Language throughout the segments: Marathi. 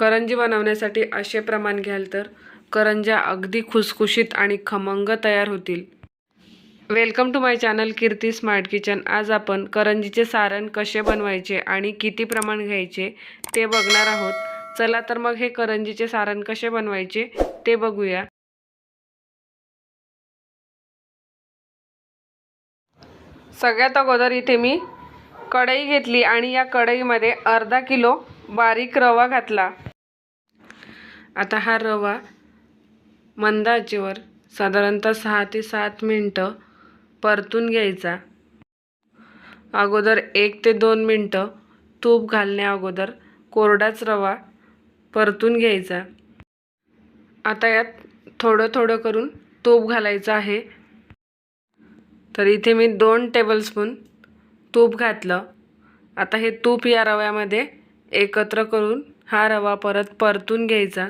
करंजी बनवण्यासाठी असे प्रमाण घ्याल तर करंज्या अगदी खुसखुशीत आणि खमंग तयार होतील। Welcome to my channel Kirti smart kitchen. आज आपण करंजीचे सारण कसे बनवायचे आणि किती प्रमाण घ्यायचे ते बघणार आहोत। चला तर मग हे करंजीचे सारण कसे बनवायचे ते बघूया। सगळ्यात अगोदर इथे मी कढई घेतली आणि या कढईमध्ये अर्धा किलो बारीक रवा घातला। आता हा रवा मंद आचेवर साधारणतः 6 ते 7 मिनिटं परतून घ्यायचा। अगोदर 1 ते 2 मिनिटं तूप घालण्या अगोदर कोरडाच रवा परतून घ्यायचा। आता यात थोडं थोडं करून तूप घालायचं आहे। तर इथे मी 2 टेबलस्पून तूप घातलं। आता हे तूप या रव्यामध्ये एकत्र करून हा रवा परत परतून घ्यायचा।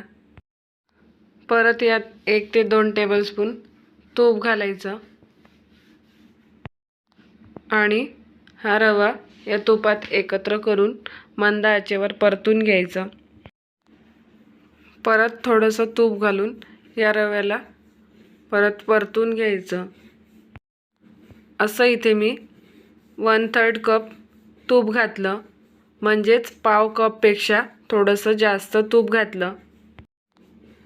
परत यात 1 ते 2 टेबलस्पून तूप घालायचं आणि हा रवा या तुपात एकत्र करून मंद आचेवर परतून घ्यायचं। परत थोडंसं तूप घालून या रव्याला परत परतून घ्यायचं। असं इथे मी 1/3 कप तूप घातलं, म्हणजेच पाव कपपेक्षा थोडंसं जास्त तूप घातलं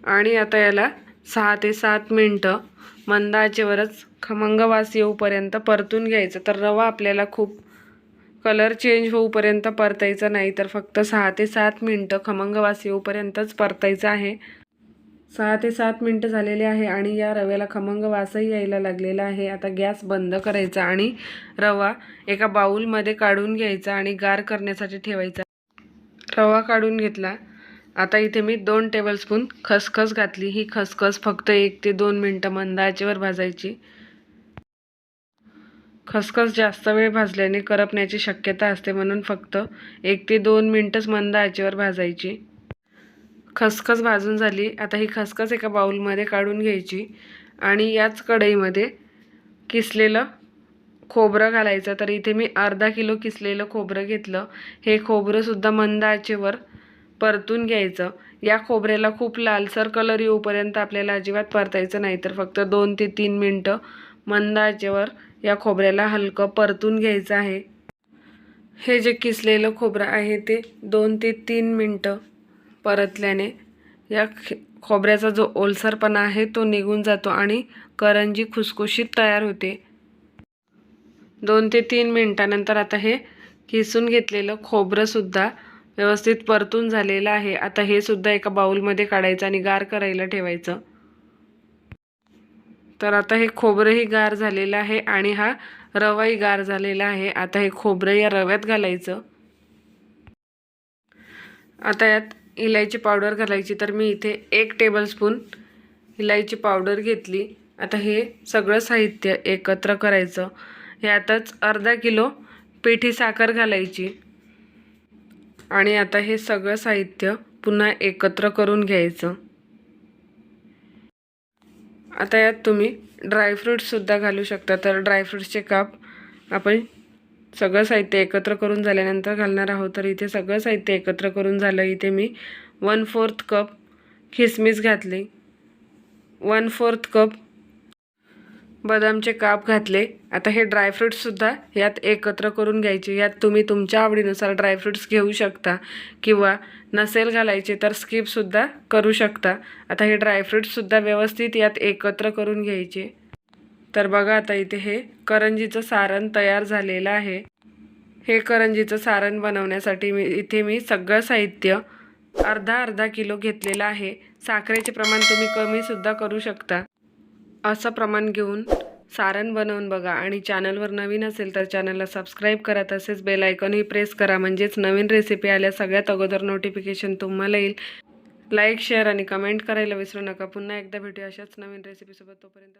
आणि आता याला 6 ते 7 मिनिटं मंद आचेवरच खमंग वास येऊपर्यंत परतून घ्यायचं। तर रवा आपल्याला खूप कलर चेंज होऊपर्यंत परतायचा नाही, तर फक्त 6 ते 7 मिनिटं खमंग वास येऊपर्यंतच परतायचं आहे। 6 ते 7 मिनिटं झालेले आहे आणि या रव्याला खमंग वासही यायला लागलेला आहे। आता गॅस बंद करायचा आणि रवा एका बाउलमध्ये काढून घ्यायचा आणि गार करण्यासाठी ठेवायचा। रवा काढून घेतला। आता इथे मी 2 टेबलस्पून खसखस घातली। ही खसखस फक्त 1 ते 2 मिनिटं मंद आचेवर भाजायची। खसखस जास्त वेळ भाजल्याने करपण्याची शक्यता असते, म्हणून फक्त 1 ते 2 मिनिटच मंद आचेवर भाजायची। खसखस भाजून झाली। आता ही खसखस एका बाउलमध्ये काढून घ्यायची आणि याच कढईमध्ये किसलेलं खोबरं घालायचं। तर इथे मी अर्धा किलो किसलेलं खोबरं घेतलं। हे खोबरं सुद्धा मंद आचेवर परतून घ्यायचं। या खोबऱ्याला खूप लालसर कलर येऊपर्यंत आपल्याला अजिबात परतायचं नाही, तर फक्त 2 ते 3 मिनिटं मंद आचेवर या खोबऱ्याला हलकं परतून घ्यायचं आहे। हे जे किसलेलं खोबरं आहे ते 2 ते 3 मिनिटं परतल्याने या खोबऱ्याचा जो ओलसरपणा आहे तो निघून जातो आणि करंजी खुसखुशीत तयार होते। 2 ते 3 मिनिटानंतर आता हे किसून घेतलेलं खोबरंसुद्धा व्यवस्थित परतून झालेलं आहे। आता हे सुद्धा एका बाउलमध्ये काढायचं आणि गार करायला ठेवायचं। तर आता हे खोबरंही गार झालेलं आहे आणि हा रवाही गार झालेला आहे। आता हे खोबरं या रव्यात घालायचं। आता यात इलायची पावडर घालायची। तर मी इथे 1 टेबलस्पून इलायची पावडर घेतली। आता हे सगळं साहित्य एकत्र करायचं। यातच अर्धा किलो पिठी साखर घालायची आणि आता हे सगळं साहित्य पुन्हा एकत्र करून घ्यायचं। आता यात तुम्ही ड्रायफ्रूट्ससुद्धा घालू शकता। तर ड्रायफ्रूट्सचे काप आपण सगळं साहित्य एकत्र करून झाल्यानंतर घालणार आहोत। तर इथे सगळं साहित्य एकत्र करून झालं। इथे मी 1/4 कप किसमिस घातली, 1/4 कप बदामचे काप घातले। आता हे ड्रायफ्रूट्ससुद्धा यात एकत्र करून घ्यायचे। यात तुम्ही तुमच्या आवडीनुसार ड्रायफ्रूट्स घेऊ शकता किंवा नसेल घालायचे तर स्किपसुद्धा करू शकता। आता हे ड्रायफ्रूट्ससुद्धा व्यवस्थित यात एकत्र करून घ्यायचे। तर बघा आता इथे हे करंजीचं सारण तयार झालेलं आहे। हे करंजीचं सारण बनवण्यासाठी इथे मी सगळं साहित्य अर्धा किलो घेतलेलं आहे। साखरेचे प्रमाण तुम्ही कमीसुद्धा करू शकता। असं प्रमाण घेऊन सारण बनवून बघा आणि चॅनलवर नवीन असेल तर चॅनलला सबस्क्राईब करा, तसेच बेल आयकॉनही प्रेस करा, म्हणजेच नवीन रेसिपी आल्या सगळ्यात अगोदर नोटिफिकेशन तुम्हाला येईल। लाईक, शेअर आणि कमेंट करायला विसरू नका। पुन्हा एकदा भेटूया अशाच नवीन रेसिपीसोबत। तोपर्यंत